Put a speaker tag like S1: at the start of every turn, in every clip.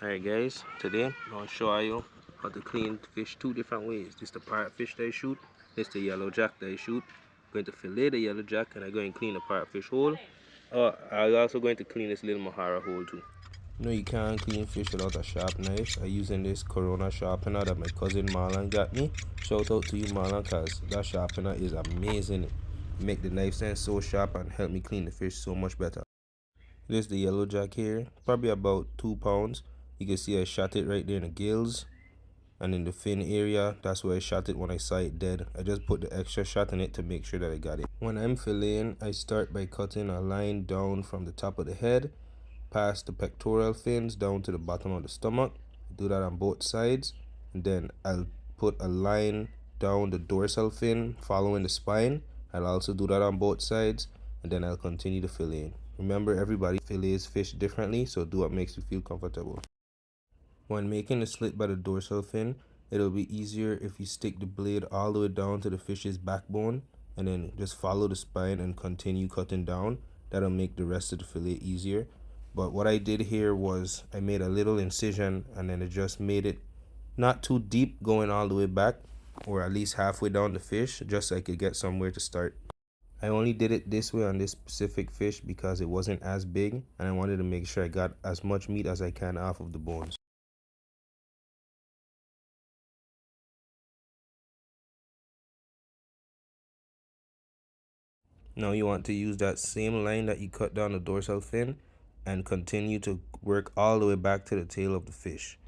S1: Alright guys, today I'm going to show you how to clean fish two different ways. This is the parrotfish that I shoot, this is the yellow jack that I shoot. I'm going to fillet the yellow jack and I'm going to clean the parrotfish hole. I'm also going to clean this little mahara hole too. No, you can't clean fish without a sharp knife. I'm using this Corona sharpener that my cousin Marlon got me. Shout out to you Marlon, cause that sharpener is amazing. It make the knife stand so sharp and help me clean the fish so much better. This is the yellow jack here, probably about 2 pounds. You can see I shot it right there in the gills and in the fin area. That's where I shot it when I saw it dead. I just put the extra shot in it to make sure that I got it. When I'm filleting, I start by cutting a line down from the top of the head, past the pectoral fins down to the bottom of the stomach. Do that on both sides, and then I'll put a line down the dorsal fin following the spine. I'll also do that on both sides, and then I'll continue to fillet. Remember, everybody fillets fish differently, so do what makes you feel comfortable. When making the slit by the dorsal fin, it'll be easier if you stick the blade all the way down to the fish's backbone and then just follow the spine and continue cutting down. That'll make the rest of the fillet easier. But what I did here was I made a little incision and then it just made it not too deep going all the way back, or at least halfway down the fish, just so I could get somewhere to start. I only did it this way on this specific fish because it wasn't as big and I wanted to make sure I got as much meat as I can off of the bones. Now you want to use that same line that you cut down the dorsal fin and continue to work all the way back to the tail of the fish.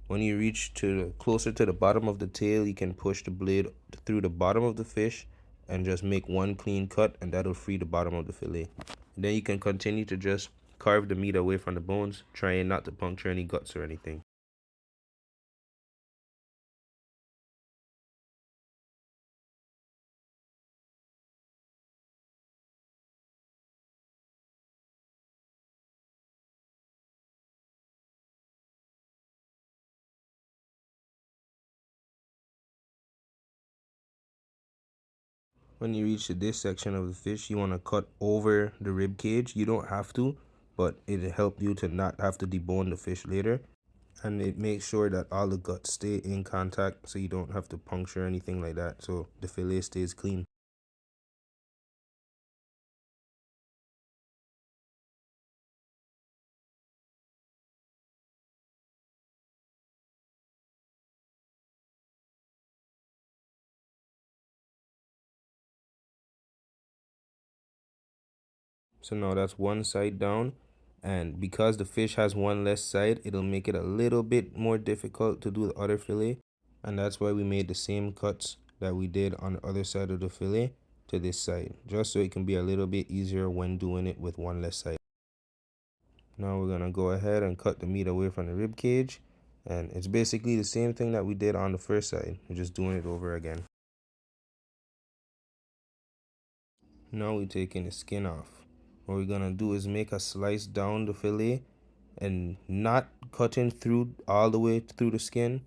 S1: When you reach closer to the bottom of the tail, you can push the blade through the bottom of the fish and just make one clean cut, and that'll free the bottom of the fillet. And then you can continue to just carve the meat away from the bones, trying not to puncture any guts or anything. When you reach this section of the fish, you want to cut over the rib cage. You don't have to, but it'll help you to not have to debone the fish later. And it makes sure that all the guts stay in contact so you don't have to puncture anything like that, so the fillet stays clean. So now that's one side down, and because the fish has one less side, it'll make it a little bit more difficult to do the other fillet, and that's why we made the same cuts that we did on the other side of the fillet to this side, just so it can be a little bit easier when doing it with one less side. Now we're gonna go ahead and cut the meat away from the rib cage, and it's basically the same thing that we did on the first side. We're just doing it over again. Now we're taking the skin off. What we're gonna do is make a slice down the fillet and not cutting through all the way through the skin,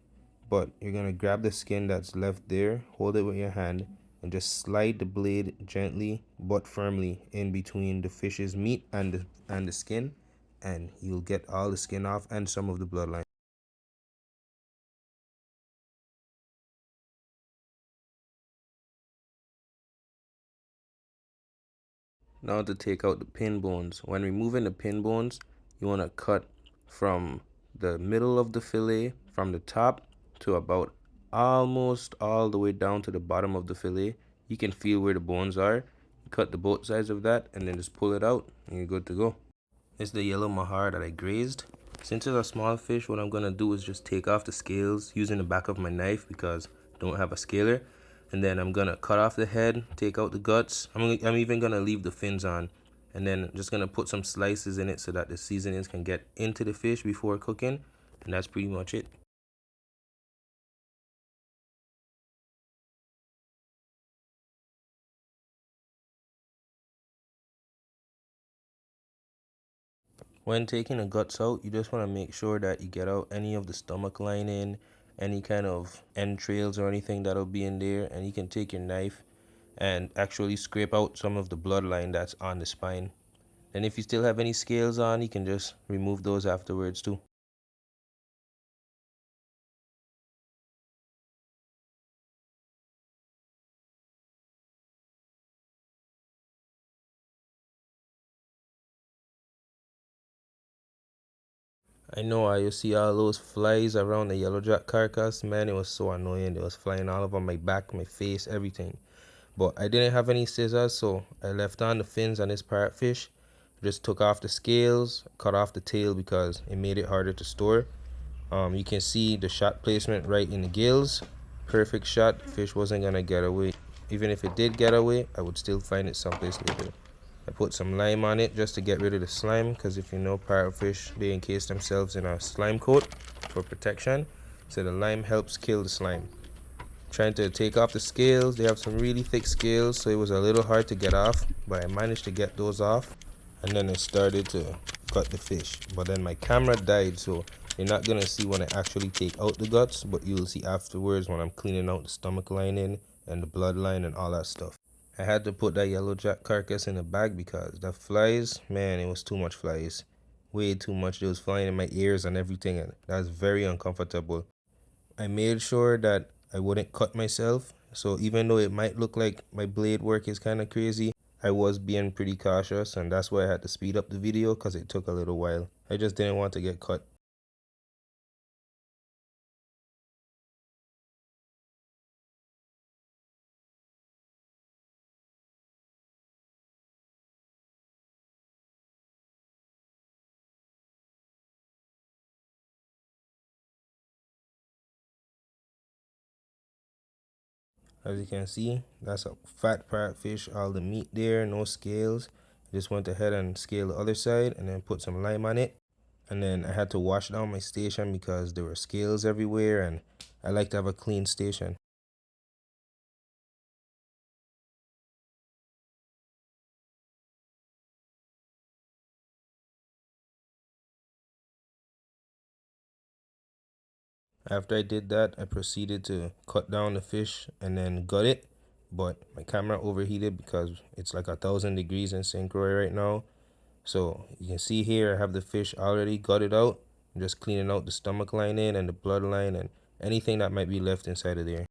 S1: but you're gonna grab the skin that's left there, hold it with your hand, and just slide the blade gently but firmly in between the fish's meat and the skin, and you'll get all the skin off and some of the bloodline. Now to take out the pin bones. When removing the pin bones, you want to cut from the middle of the fillet, from the top to about almost all the way down to the bottom of the fillet. You can feel where the bones are. Cut the both sides of that and then just pull it out and you're good to go. It's the yellow mahar that I grazed. Since it's a small fish, what I'm going to do is just take off the scales using the back of my knife because I don't have a scaler. And then I'm going to cut off the head, take out the guts. I'm even going to leave the fins on. And then just going to put some slices in it so that the seasonings can get into the fish before cooking. And that's pretty much it. When taking the guts out, you just want to make sure that you get out any of the stomach lining, any kind of entrails or anything that'll be in there, and you can take your knife and actually scrape out some of the bloodline that's on the spine. And if you still have any scales on, you can just remove those afterwards too. I know I used to see all those flies around the yellowjack carcass. Man, it was so annoying. They was flying all over my back, my face, everything. But I didn't have any scissors, so I left on the fins on this parrotfish. Just took off the scales, cut off the tail because it made it harder to store. You can see the shot placement right in the gills. Perfect shot. Fish wasn't gonna get away. Even if it did get away, I would still find it someplace later. I put some lime on it just to get rid of the slime, because if you know, parrotfish, they encase themselves in a slime coat for protection. So the lime helps kill the slime. Trying to take off the scales, they have some really thick scales, so it was a little hard to get off, but I managed to get those off. And then I started to cut the fish, but then my camera died, so you're not gonna see when I actually take out the guts, but you'll see afterwards when I'm cleaning out the stomach lining and the bloodline and all that stuff. I had to put that yellowjack carcass in a bag because the flies, man, it was too much flies. Way too much. They was flying in my ears and everything, and that's very uncomfortable. I made sure that I wouldn't cut myself, so even though it might look like my blade work is kind of crazy, I was being pretty cautious, and that's why I had to speed up the video because it took a little while. I just didn't want to get cut. As you can see, that's a fat parrotfish, all the meat there, no scales. I just went ahead and scaled the other side and then put some lime on it. And then I had to wash down my station because there were scales everywhere, and I like to have a clean station. After I did that, I proceeded to cut down the fish and then gut it. But my camera overheated because it's like 1,000 degrees in St. Croix right now. So you can see here I have the fish already gutted out. I'm just cleaning out the stomach lining and the bloodline and anything that might be left inside of there.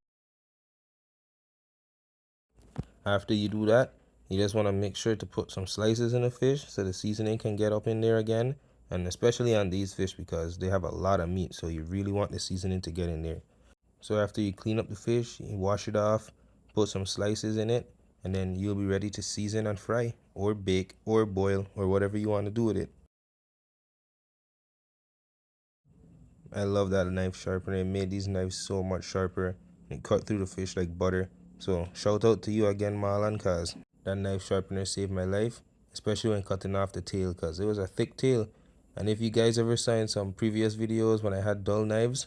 S1: After you do that, you just want to make sure to put some slices in the fish so the seasoning can get up in there again. And especially on these fish because they have a lot of meat, so you really want the seasoning to get in there. So after you clean up the fish, you wash it off, put some slices in it, and then you'll be ready to season and fry, or bake, or boil, or whatever you want to do with it. I love that knife sharpener. It made these knives so much sharper. It cut through the fish like butter. So shout out to you again, Marlon, cause that knife sharpener saved my life, especially when cutting off the tail, cause it was a thick tail. And if you guys ever saw in some previous videos when I had dull knives,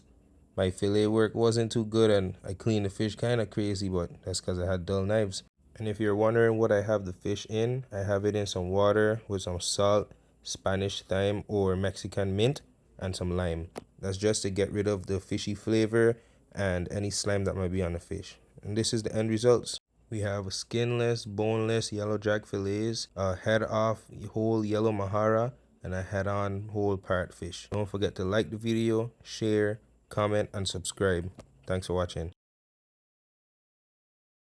S1: my fillet work wasn't too good and I cleaned the fish kind of crazy, but that's because I had dull knives. And if you're wondering what I have the fish in, I have it in some water with some salt, Spanish thyme or Mexican mint, and some lime. That's just to get rid of the fishy flavor and any slime that might be on the fish. And this is the end results. We have skinless, boneless yellowjack fillets, a head off whole yellow mahara, and a head on whole parrotfish. Don't forget to like the video, share, comment, and subscribe. Thanks for watching.